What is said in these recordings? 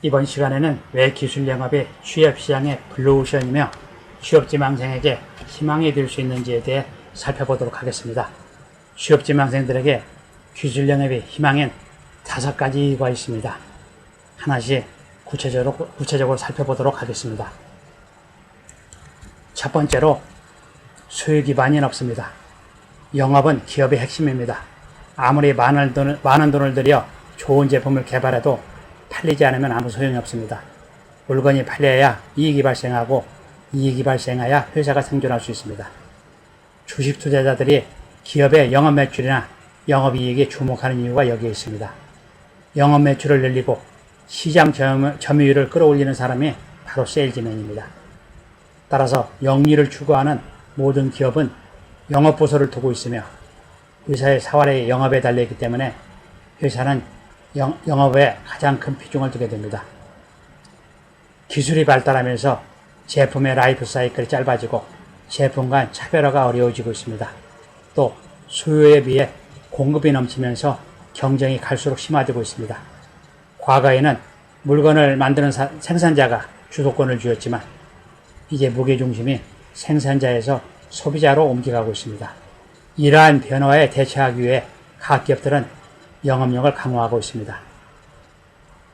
이번 시간에는 왜 기술영업이 취업시장의 블루오션이며 취업지망생에게 희망이 될 수 있는지에 대해 살펴보도록 하겠습니다. 취업지망생들에게 기술영업의 희망엔 5가지 이유가 있습니다. 하나씩 구체적으로 살펴보도록 하겠습니다. 첫 번째로 소유 기반이 없습니다. 영업은 기업의 핵심입니다. 아무리 많은 돈을 들여 좋은 제품을 개발해도 팔리지 않으면 아무 소용이 없습니다. 물건이 팔려야 이익이 발생하고 이익이 발생해야 회사가 생존할 수 있습니다. 주식 투자자들이 기업의 영업 매출이나 영업이익에 주목하는 이유가 여기에 있습니다. 영업 매출을 늘리고 시장 점유율을 끌어올리는 사람이 바로 세일즈맨입니다. 따라서 영리를 추구하는 모든 기업은 영업 보수를 두고 있으며 회사의 사활의 영업에 달려있기 때문에 회사는 영업에 가장 큰 비중을 두게 됩니다. 기술이 발달하면서 제품의 라이프 사이클이 짧아지고 제품 간 차별화가 어려워지고 있습니다. 또 수요에 비해 공급이 넘치면서 경쟁이 갈수록 심화되고 있습니다. 과거에는 물건을 만드는 생산자가 주도권을 쥐었지만 이제 무게중심이 생산자에서 소비자로 옮겨가고 있습니다. 이러한 변화에 대처하기 위해 각 기업들은 영업력을 강화하고 있습니다.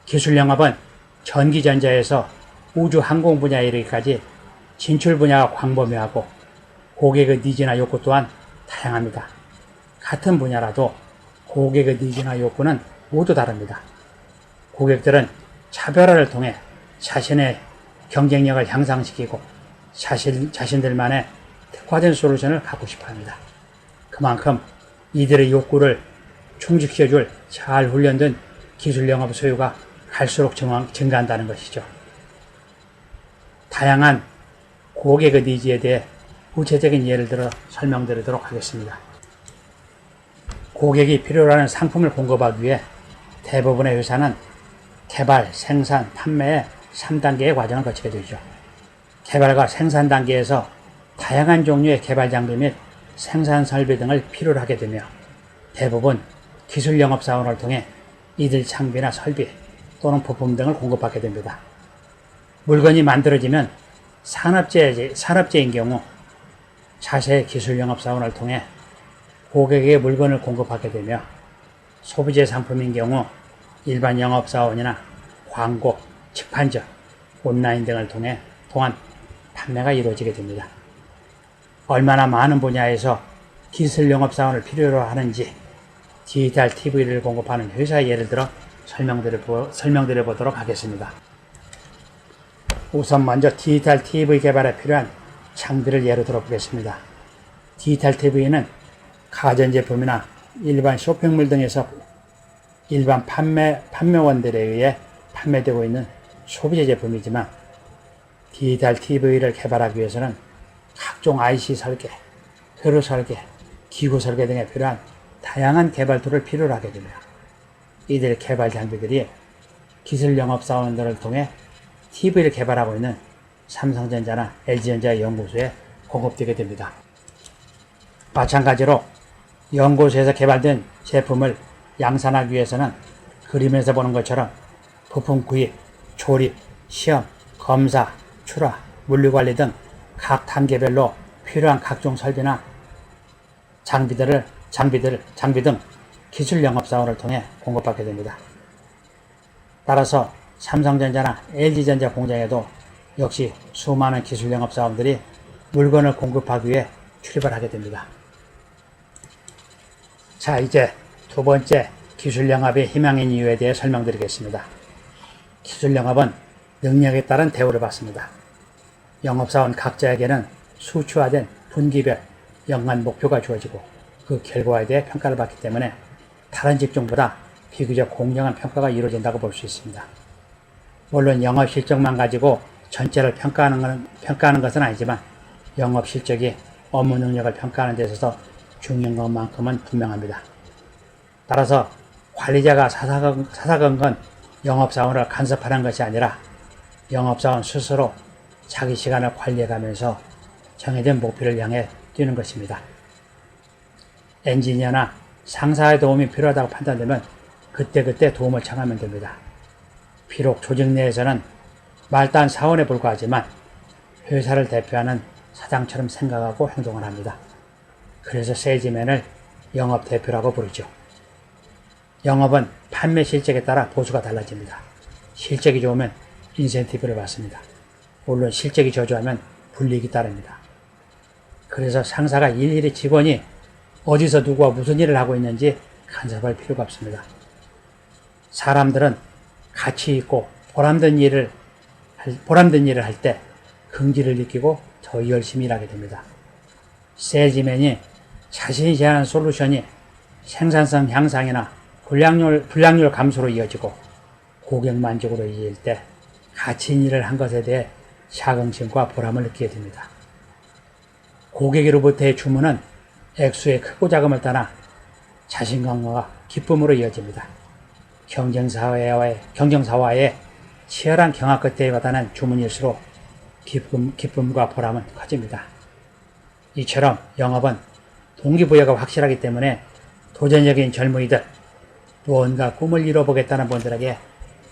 기술영업은 전기전자에서 우주항공 분야에 이르기까지 진출 분야가 광범위하고 고객의 니즈나 욕구 또한 다양합니다. 같은 분야라도 고객의 니즈나 욕구는 모두 다릅니다. 고객들은 차별화를 통해 자신의 경쟁력을 향상시키고 자신들만의 특화된 솔루션을 갖고 싶어합니다. 그만큼 이들의 욕구를 충족시켜줄 잘 훈련된 기술영업 소유가 갈수록 증가한다는 것이죠. 다양한 고객의 니즈에 대해 구체적인 예를 들어 설명드리도록 하겠습니다. 고객이 필요로 하는 상품을 공급하기 위해 대부분의 회사는 개발, 생산, 판매의 3단계의 과정을 거치게 되죠. 개발과 생산 단계에서 다양한 종류의 개발 장비 및 생산 설비 등을 필요로 하게 되며 대부분 기술 영업 사원을 통해 이들 장비나 설비 또는 부품 등을 공급하게 됩니다. 물건이 만들어지면 산업재해인 경우 자세의 기술 영업 사원을 통해 고객에게 물건을 공급하게 되며 소비재 상품인 경우 일반 영업 사원이나 광고, 직판점, 온라인 등을 통한 판매가 이루어지게 됩니다. 얼마나 많은 분야에서 기술 영업 사원을 필요로 하는지 디지털 TV를 공급하는 회사의 예를 들어 설명드려 보도록 하겠습니다. 우선 먼저 디지털 TV 개발에 필요한 장비를 예로 들어 보겠습니다. 디지털 TV는 가전제품이나 일반 쇼핑몰 등에서 일반 판매원들에 의해 판매되고 있는 소비재 제품이지만 디지털 TV를 개발하기 위해서는 각종 IC 설계, 회로 설계, 기구 설계 등에 필요한 다양한 개발 툴을 필요로 하게 됩니다. 이들 개발 장비들이 기술 영업 사원들을 통해 TV를 개발하고 있는 삼성전자나 LG전자 연구소에 공급되게 됩니다. 마찬가지로 연구소에서 개발된 제품을 양산하기 위해서는 그림에서 보는 것처럼 부품 구입, 조립, 시험, 검사, 출하, 물류관리 등 각 단계별로 필요한 각종 설비나 장비 등 기술 영업 사원을 통해 공급받게 됩니다. 따라서 삼성전자나 LG전자 공장에도 역시 수많은 기술 영업 사원들이 물건을 공급하기 위해 출입을 하게 됩니다. 자, 이제 두 번째 기술 영업의 희망인 이유에 대해 설명드리겠습니다. 기술 영업은 능력에 따른 대우를 받습니다. 영업사원 각자에게는 수치화된 분기별 연간 목표가 주어지고 그 결과에 대해 평가를 받기 때문에 다른 직종보다 비교적 공정한 평가가 이루어진다고 볼 수 있습니다. 물론 영업 실적만 가지고 전체를 평가하는 것은 아니지만 영업 실적이 업무 능력을 평가하는 데 있어서 중요한 것만큼은 분명합니다. 따라서 관리자가 사사건건 영업사원을 간섭하는 것이 아니라 영업사원 스스로 자기 시간을 관리해가면서 정해진 목표를 향해 뛰는 것입니다. 엔지니어나 상사의 도움이 필요하다고 판단되면 그때그때 도움을 청하면 됩니다. 비록 조직 내에서는 말단 사원에 불과하지만 회사를 대표하는 사장처럼 생각하고 행동을 합니다. 그래서 세일즈맨을 영업대표라고 부르죠. 영업은 판매 실적에 따라 보수가 달라집니다. 실적이 좋으면 인센티브를 받습니다. 물론 실적이 저조하면 불이익이 따릅니다. 그래서 상사가 일일이 직원이 어디서 누구와 무슨 일을 하고 있는지 간섭할 필요가 없습니다. 사람들은 가치 있고 보람된 일을 할 때 긍지를 느끼고 더 열심히 일하게 됩니다. 세일즈맨이 자신이 제안한 솔루션이 생산성 향상이나 불량률 감소로 이어지고 고객 만족으로 이어질 때 가치 있는 일을 한 것에 대해 자긍심과 보람을 느끼게 됩니다. 고객으로부터의 주문은 액수의 크고 작음을 떠나 자신감과 기쁨으로 이어집니다. 경쟁사와의 치열한 경합 끝에 와닿는 주문일수록 기쁨과 보람은 커집니다. 이처럼 영업은 동기부여가 확실하기 때문에 도전적인 젊은이들, 무언가 꿈을 이뤄보겠다는 분들에게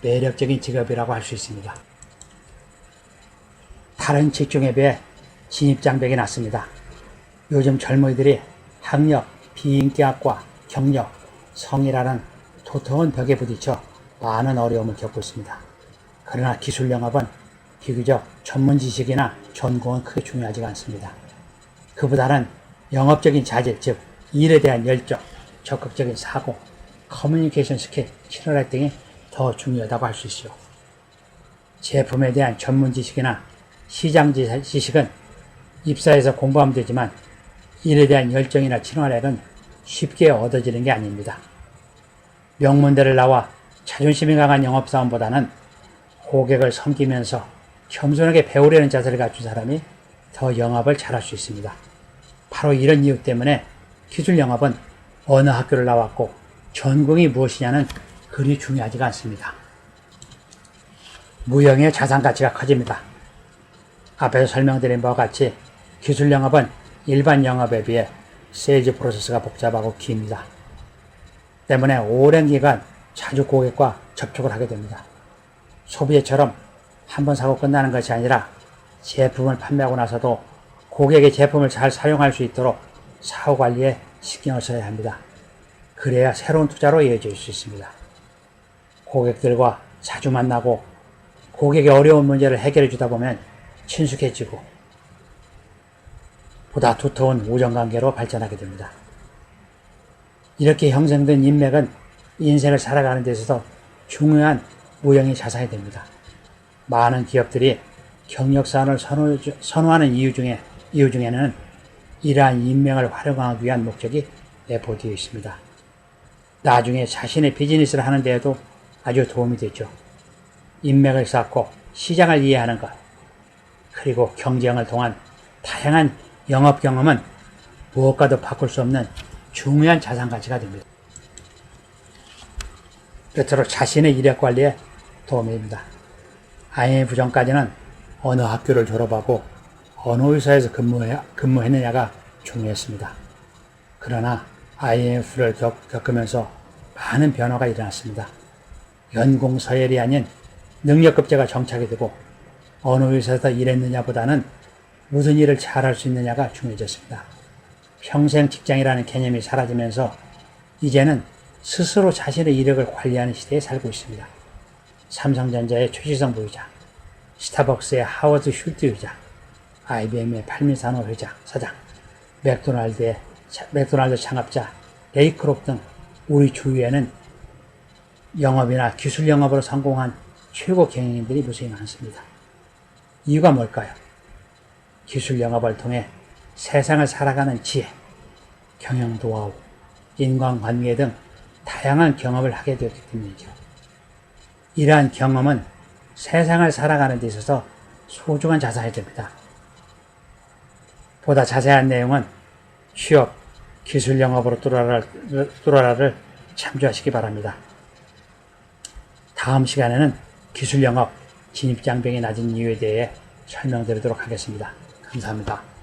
매력적인 직업이라고 할 수 있습니다. 다른 직종에 비해 진입장벽이 낮습니다. 요즘 젊은이들이 학력, 비인기학과, 경력, 성이라는 도통한 벽에 부딪혀 많은 어려움을 겪고 있습니다. 그러나 기술 영업은 비교적 전문 지식이나 전공은 크게 중요하지 않습니다. 그보다는 영업적인 자질, 즉 일에 대한 열정, 적극적인 사고, 커뮤니케이션 스킬, 친화력 등이 더 중요하다고 할 수 있죠. 제품에 대한 전문 지식이나 시장 지식은 입사해서 공부하면 되지만 일에 대한 열정이나 친화력은 쉽게 얻어지는 게 아닙니다. 명문대를 나와 자존심이 강한 영업사원보다는 고객을 섬기면서 겸손하게 배우려는 자세를 갖춘 사람이 더 영업을 잘할 수 있습니다. 바로 이런 이유 때문에 기술 영업은 어느 학교를 나왔고 전공이 무엇이냐는 그리 중요하지가 않습니다. 무형의 자산 가치가 커집니다. 앞에서 설명드린 바와 같이 기술 영업은 일반 영업에 비해 세일즈 프로세스가 복잡하고 깁니다. 때문에 오랜 기간 자주 고객과 접촉을 하게 됩니다. 소비재처럼 한번 사고 끝나는 것이 아니라 제품을 판매하고 나서도 고객의 제품을 잘 사용할 수 있도록 사후 관리에 신경을 써야 합니다. 그래야 새로운 투자로 이어질 수 있습니다. 고객들과 자주 만나고 고객의 어려운 문제를 해결해 주다 보면 친숙해지고 보다 두터운 우정관계로 발전하게 됩니다. 이렇게 형성된 인맥은 인생을 살아가는 데 있어서 중요한 무형의 자산이 됩니다. 많은 기업들이 경력사원을 선호하는 이유 중에는 이러한 인맥을 활용하기 위한 목적이 내포되어 있습니다. 나중에 자신의 비즈니스를 하는 데에도 아주 도움이 되죠. 인맥을 쌓고 시장을 이해하는 것, 그리고 경쟁을 통한 다양한 영업 경험은 무엇과도 바꿀 수 없는 중요한 자산 가치가 됩니다. 끝으로 자신의 이력 관리에 도움이 됩니다. IMF 전까지는 어느 학교를 졸업하고 어느 회사에서 근무했느냐가 중요했습니다. 그러나 IMF를 겪으면서 많은 변화가 일어났습니다. 연공 서열이 아닌 능력급제가 정착이 되고 어느 회사에서 일했느냐보다는 무슨 일을 잘할 수 있느냐가 중요해졌습니다. 평생 직장이라는 개념이 사라지면서 이제는 스스로 자신의 이력을 관리하는 시대에 살고 있습니다. 삼성전자의 최시성 부회장, 스타벅스의 하워드 슐트 회장, IBM의 팔미산호 사장, 맥도날드 창업자 레이크롭 등 우리 주위에는 영업이나 기술 영업으로 성공한 최고 경영인들이 무수히 많습니다. 이유가 뭘까요? 기술 영업을 통해 세상을 살아가는 지혜, 경영 노하우, 인간관계 등 다양한 경험을 하게 되었기 때문이죠. 이러한 경험은 세상을 살아가는 데 있어서 소중한 자산이 됩니다. 보다 자세한 내용은 취업, 기술 영업으로 뚜라라를 참조하시기 바랍니다. 다음 시간에는 기술 영업 진입장벽이 낮은 이유에 대해 설명드리도록 하겠습니다. 감사합니다.